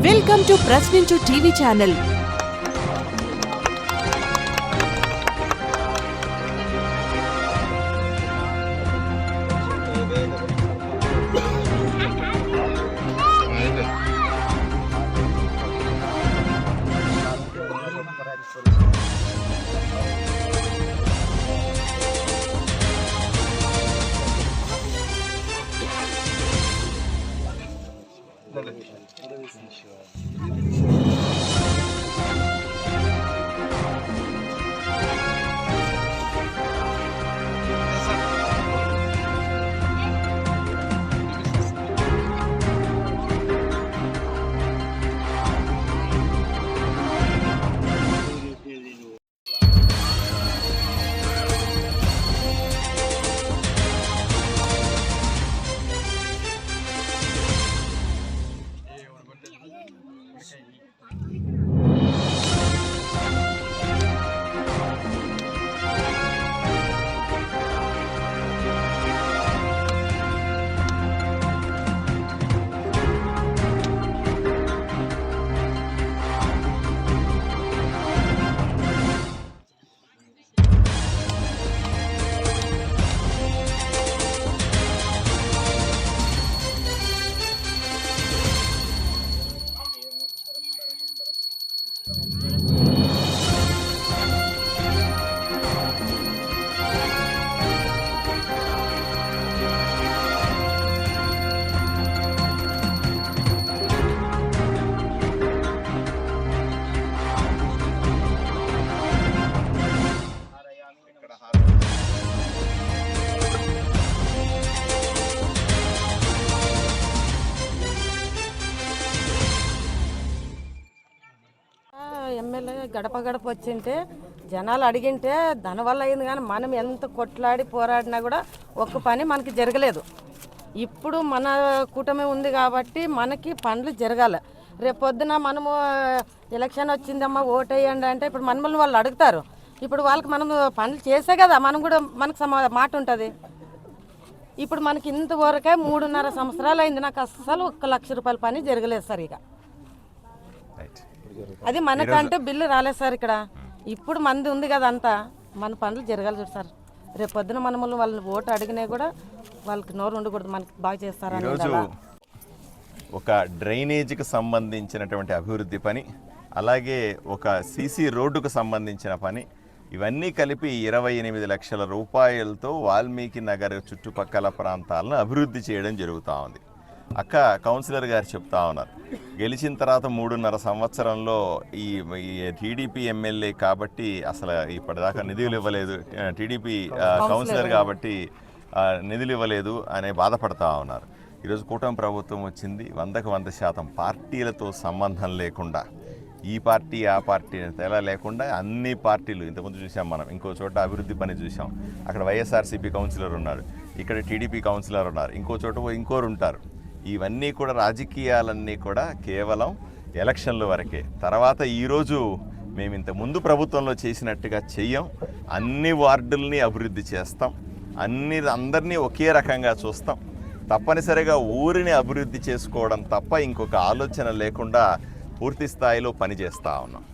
Welcome to Prashninchu TV channel. MLA గడప గడప వచ్చింటే జనాలు అడిగింటే దానివల్ల అయింది, కానీ మనం ఎంత కొట్లాడి పోరాడినా కూడా ఒక్క పని మనకి జరగలేదు. ఇప్పుడు మన కూటమి ఉంది కాబట్టి మనకి పనులు జరగాలి. రేపు పొద్దున మనము ఎలక్షన్ వచ్చిందమ్మా ఓటేయండి అంటే ఇప్పుడు మనల్ని వాళ్ళు అడుగుతారు. ఇప్పుడు వాళ్ళకి మనం పనులు చేసే కదా మనం కూడా మనకు మాట ఉంటుంది. ఇప్పుడు మనకి ఇంతవరకే 3.5 సంవత్సరాలు అయింది, నాకు అస్సలు 1 లక్ష రూపాయల పని జరగలేదు సార్. ఇక అది మనకంటే బిల్లు రాలేదు సార్. ఇక్కడ ఇప్పుడు మంది ఉంది కదా, అంతా మన పనులు జరగాలి చూడు సార్. రేపు పొద్దున మనము వాళ్ళని ఓటు అడిగినా కూడా వాళ్ళకి నోరు ఉండకూడదు, మనకి బాగా చేస్తారని. ఒక డ్రైనేజీకి సంబంధించినటువంటి అభివృద్ధి పని, అలాగే ఒక సీసీ రోడ్డుకు సంబంధించిన పని, ఇవన్నీ కలిపి 28 లక్షల రూపాయలతో వాల్మీకి నగర్ చుట్టుపక్కల ప్రాంతాలను అభివృద్ధి చేయడం జరుగుతూ ఉంది. అక్క కౌన్సిలర్ గారు చెప్తా ఉన్నారు, గెలిచిన తర్వాత 3.5 సంవత్సరంలో ఈ టీడీపీ ఎమ్మెల్యే కాబట్టి అసలు ఇప్పటిదాకా నిధులు ఇవ్వలేదు, టీడీపీ కౌన్సిలర్ కాబట్టి నిధులు ఇవ్వలేదు అనే బాధపడతా ఉన్నారు. ఈరోజు కూటమి ప్రభుత్వం వచ్చింది, 100కు 100% పార్టీలతో సంబంధం లేకుండా, ఈ పార్టీ ఆ పార్టీ తేడా లేకుండా అన్ని పార్టీలు, ఇంతకుముందు చూసాం మనం, ఇంకో చోట అభివృద్ధి పని చూసాం, అక్కడ వైఎస్ఆర్సీపీ కౌన్సిలర్ ఉన్నారు, ఇక్కడ టీడీపీ కౌన్సిలర్ ఉన్నారు, ఇంకో చోట ఇంకోరు ఉంటారు. ఇవన్నీ కూడా రాజకీయాలన్నీ కూడా కేవలం ఎలక్షన్ల వరకే. తర్వాత ఈరోజు మేము ఇంత ముందు ప్రభుత్వంలో చేసినట్టుగా చెయ్యం, అన్ని వార్డుల్ని అభివృద్ధి చేస్తాం, అందరినీ ఒకే రకంగా చూస్తాం, తప్పనిసరిగా ఊరిని అభివృద్ధి చేసుకోవడం తప్ప ఇంకొక ఆలోచన లేకుండా పూర్తి స్థాయిలో పనిచేస్తూ ఉన్నాం.